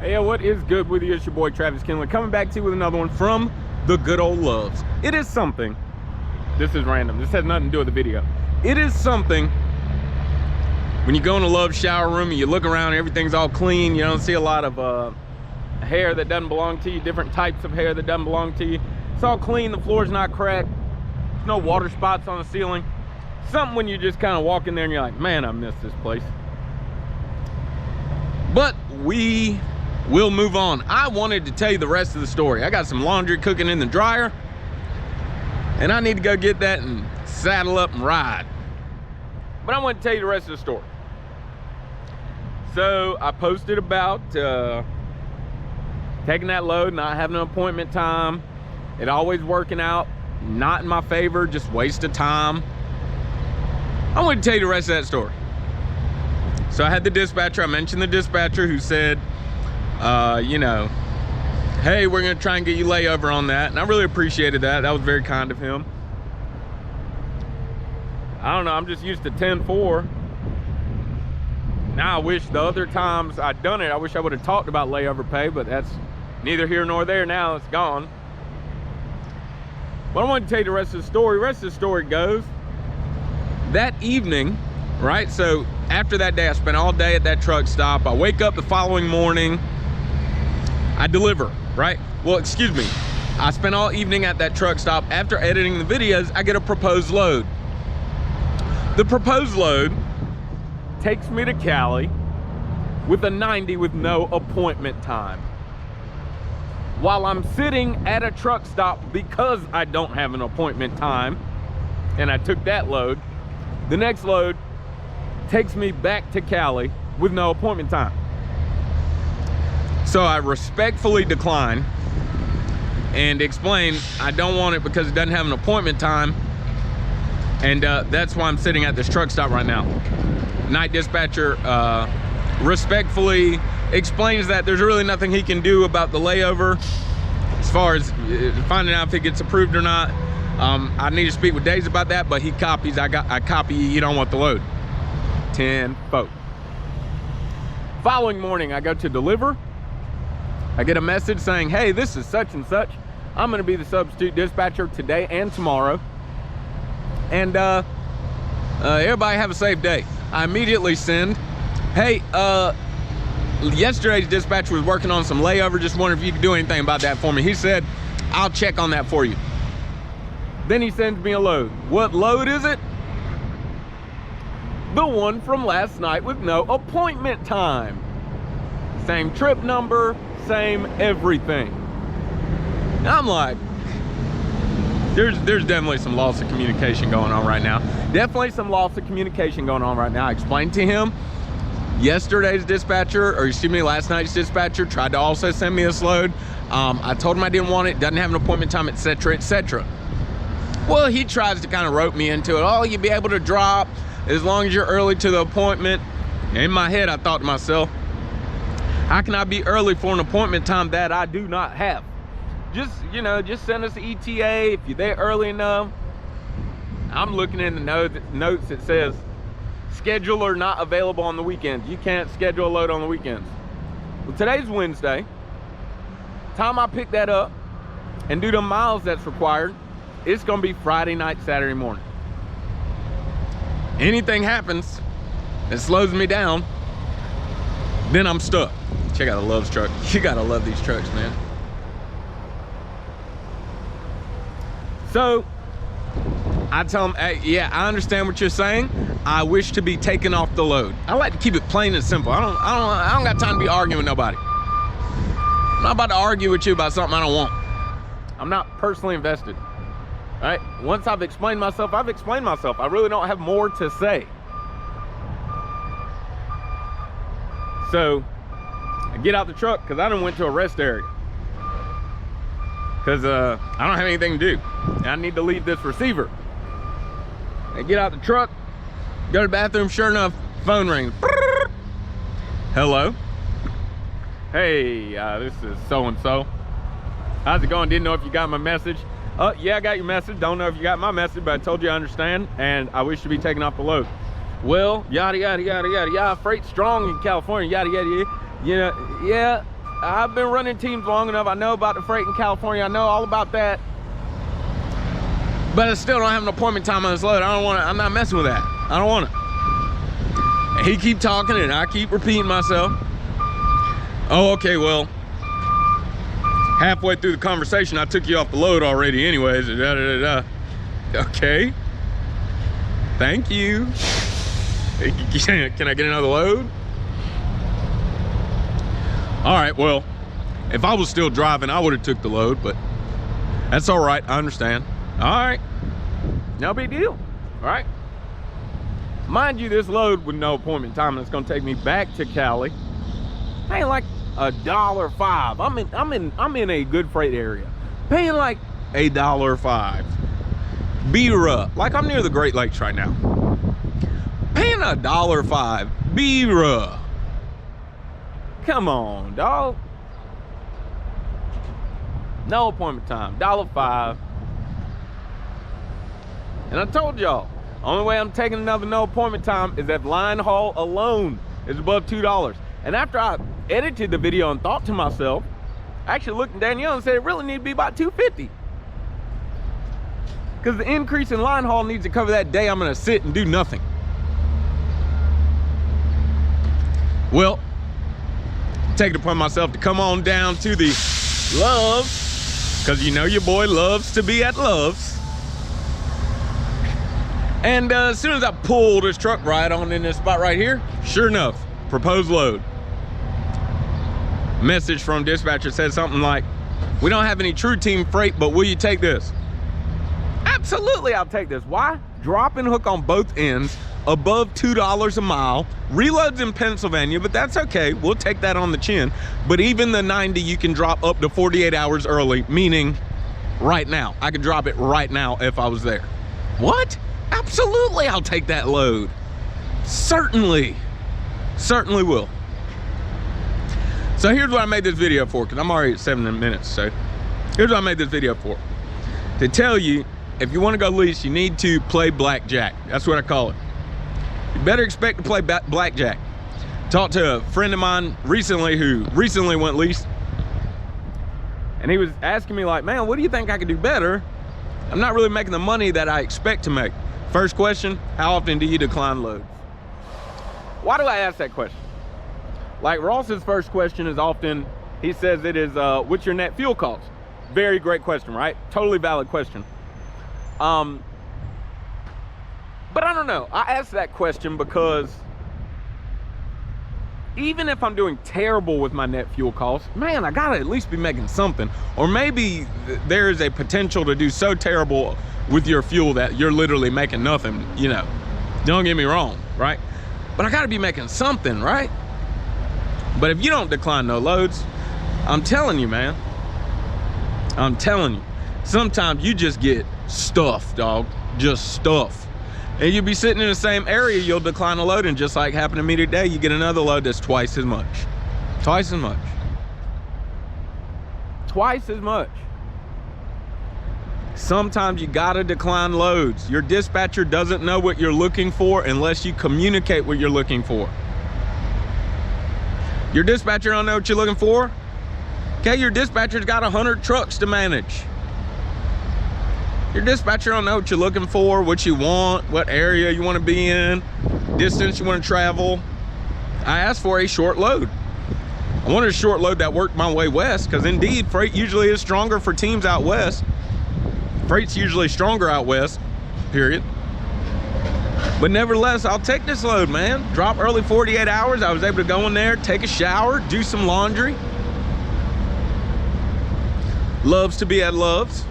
Hey, what is good with you? It's your boy Travis Kinley coming back to you with another one from the good old loves. It is something, this is random, this has nothing to do with the video. It is something when you go in a love shower room and you look around, everything's all clean, you don't see a lot of hair that doesn't belong to you, different types of hair that doesn't belong to you. It's all clean, the floor's not cracked, there's no water spots on the ceiling. Something when you just kind of walk in there and you're like, man, I miss this place. But we will move on. I wanted to tell you the rest of the story. I got some laundry cooking in the dryer, and I need to go get that and saddle up and ride. But I want to tell you the rest of the story. So I posted about taking that load, not having an appointment time, it always working out, not in my favor, just waste of time. I want to tell you the rest of that story. So I had the dispatcher, I mentioned the dispatcher who said, you know, hey, we're gonna try and get you layover on that. And I really appreciated that. That was very kind of him. I don't know, I'm just used to 10-4. Now I wish the other times I'd done it, I wish I would have talked about layover pay, but that's neither here nor there now, it's gone. But I want to tell you the rest of the story. The rest of the story goes, that evening, right? So after that day, I spent all day at that truck stop. I wake up the following morning, I deliver, right? Well, excuse me. I spent all evening at that truck stop. After editing the videos, I get a proposed load. The proposed load takes me to Cali with a 90 with no appointment time. While I'm sitting at a truck stop because I don't have an appointment time, and I took that load, the next load takes me back to Cali with no appointment time. So I respectfully decline and explain I don't want it because it doesn't have an appointment time, and that's why I'm sitting at this truck stop right now. Night dispatcher respectfully explains that there's really nothing he can do about the layover as far as finding out if it gets approved or not. I need to speak with Days about that, but he copies, I copy, you don't want the load. 10-4. Following morning, I go to deliver. I get a message saying, hey, this is such and such. I'm gonna be the substitute dispatcher today and tomorrow. And everybody have a safe day. I immediately send, hey, yesterday's dispatcher was working on some layover, just wondering if you could do anything about that for me. He said, I'll check on that for you. Then he sends me a load. What load is it? The one from last night with no appointment time. Same trip number, same everything. And I'm like, there's definitely some loss of communication going on right now. Definitely some loss of communication going on right now. I explained to him yesterday's dispatcher, or excuse me, last night's dispatcher tried to also send me this load. I told him I didn't want it, doesn't have an appointment time, etc., etc. Well, he tries to kind of rope me into it. Oh, you'll be able to drop as long as you're early to the appointment. In my head, I thought to myself, how can I be early for an appointment time that I do not have? Just, you know, just send us the ETA if you're there early enough. I'm looking in the notes, it says, scheduler not available on the weekends. You can't schedule a load on the weekends. Well, today's Wednesday. Time I pick that up and do the miles that's required, it's gonna be Friday night, Saturday morning. Anything happens that slows me down, then I'm stuck. Check out the Love's truck. You gotta love these trucks, man. So I tell them, hey, yeah, I understand what you're saying. I wish to be taken off the load. I like to keep it plain and simple. I don't got time to be arguing with nobody. I'm not about to argue with you about something I don't want. I'm not personally invested. All right, once I've explained myself, I've explained myself. I really don't have more to say. So I get out the truck because I done went to a rest area. Because I don't have anything to do. And I need to leave this receiver. I get out the truck, go to the bathroom, sure enough, phone rings. Hello. Hey, this is so-and-so. How's it going? Didn't know if you got my message. Yeah, I got your message. Don't know if you got my message, but I told you I understand, and I wish to be taken off the load. Well, yada, yada, yada, yada, yada. Freight's strong in California, yada, yada, yada. You know, yeah, I've been running teams long enough. I know about the freight in California. I know all about that. But I still don't have an appointment time on this load. I don't want to, I'm not messing with that. I don't want it. And he keep talking and I keep repeating myself. Oh, okay, well, halfway through the conversation, I took you off the load already anyways. Da, da, da, da. Okay. Thank you. Can I get another load? All right, well, if I was still driving, I would have took the load, but that's all right, I understand. All right, no big deal, all right? Mind you, this load with no appointment time, it's gonna take me back to Cali. Paying like $1.05. I'm in a good freight area. Paying like $1.05. Bira, like I'm near the Great Lakes right now. Paying $1.05. Bira. Come on, dog. No appointment time. $1.05. And I told y'all, only way I'm taking another no appointment time is if line haul alone is above $2. And after I edited the video and thought to myself, I actually looked at Danielle and said it really need to be about $2.50. Because the increase in line haul needs to cover that day I'm gonna sit and do nothing. Well, take it upon myself to come on down to the Love's, because you know your boy loves to be at Love's. And as soon as I pull this truck right on in this spot right here, sure enough, proposed load. Message from dispatcher said something like, we don't have any true team freight, but will you take this? Absolutely, I'll take this. Why? Drop and hook on both ends, above $2 a mile, reloads in Pennsylvania, but that's okay. We'll take that on the chin. But even the 90, you can drop up to 48 hours early, meaning right now. I could drop it right now if I was there. What? Absolutely, I'll take that load. Certainly will. So here's what I made this video for, because I'm already at 7 minutes. So here's what I made this video for. To tell you, if you want to go lease, you need to play blackjack. That's what I call it. You better expect to play blackjack. Talked to a friend of mine recently who recently went lease. And he was asking me like, man, what do you think I could do better? I'm not really making the money that I expect to make. First question, how often do you decline loads? Why do I ask that question? Like Ross's first question is often, he says it is, what's your net fuel cost? Very great question, right? Totally valid question. But I don't know. I asked that question because even if I'm doing terrible with my net fuel costs, man, I gotta at least be making something. Or maybe there is a potential to do so terrible with your fuel that you're literally making nothing, you know. Don't get me wrong, right? But I gotta be making something, right? But if you don't decline no loads, I'm telling you, man. I'm telling you. Sometimes you just get stuff, dog. Just stuff. And you'll be sitting in the same area, you'll decline a load, and just like happened to me today, you get another load that's twice as much. Twice as much. Twice as much. Sometimes you gotta decline loads. Your dispatcher doesn't know what you're looking for unless you communicate what you're looking for. Your dispatcher don't know what you're looking for. Okay, your dispatcher's got 100 trucks to manage. Your dispatcher don't know what you're looking for, what you want, what area you want to be in, distance you want to travel. I asked for a short load. I wanted a short load that worked my way west, because indeed, freight usually is stronger for teams out west. Freight's usually stronger out west, period. But nevertheless, I'll take this load, man. Drop early 48 hours. I was able to go in there, take a shower, do some laundry. Loves to be at Love's.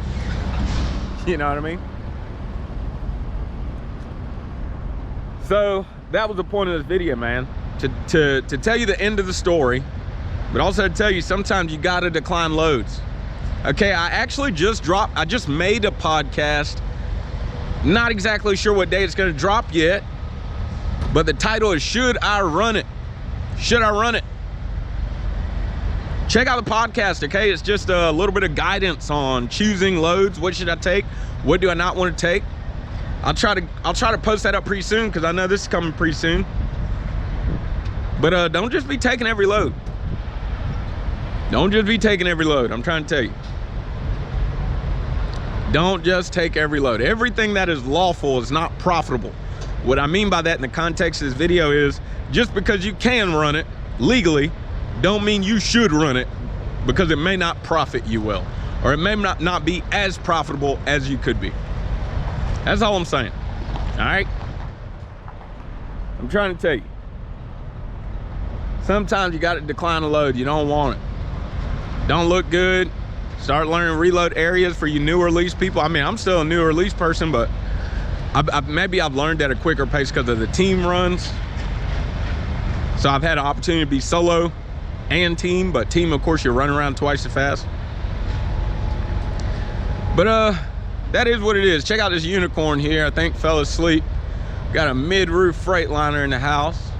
You know what I mean? So that was the point of this video, man. To tell you the end of the story, but also to tell you sometimes you gotta decline loads. Okay, I actually just made a podcast. Not exactly sure what day it's gonna drop yet, but the title is Should I Run It? Should I Run It? Check out the podcast, okay? It's just a little bit of guidance on choosing loads. What should I take? What do I not want to take? I'll try to post that up pretty soon, because I know this is coming pretty soon. But don't just be taking every load. Don't just be taking every load. I'm trying to tell you. Don't just take every load. Everything that is lawful is not profitable. What I mean by that in the context of this video is, just because you can run it legally, don't mean you should run it, because it may not profit you well, or it may not be as profitable as you could be. That's all I'm saying. All right? I'm trying to tell you. Sometimes you got to decline a load. You don't want it. Don't look good. Start learning reload areas for you newer lease people. I mean, I'm still a newer lease person, but maybe I've learned at a quicker pace because of the team runs. So I've had an opportunity to be solo and team, but team, of course, you're running around twice as fast. But that is what it is. Check out this unicorn here. I think fell asleep. Got a mid-roof Freightliner in the house.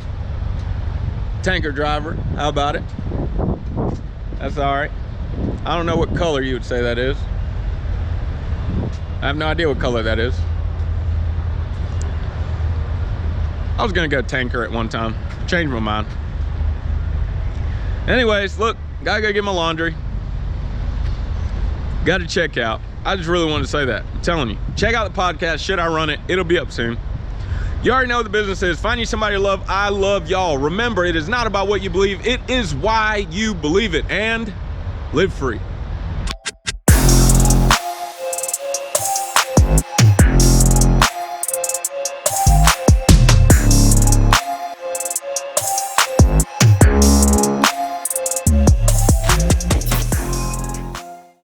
Tanker driver. How about it? That's all right. I don't know what color you would say that is. I have no idea what color that is. I was gonna go tanker at one time. Changed my mind. Anyways, look, gotta go get my laundry. Gotta check out. I just really wanted to say that. I'm telling you. Check out the podcast. Should I run it? It'll be up soon. You already know what the business is. Find you somebody to love. I love y'all. Remember, it is not about what you believe. It is why you believe it. And live free.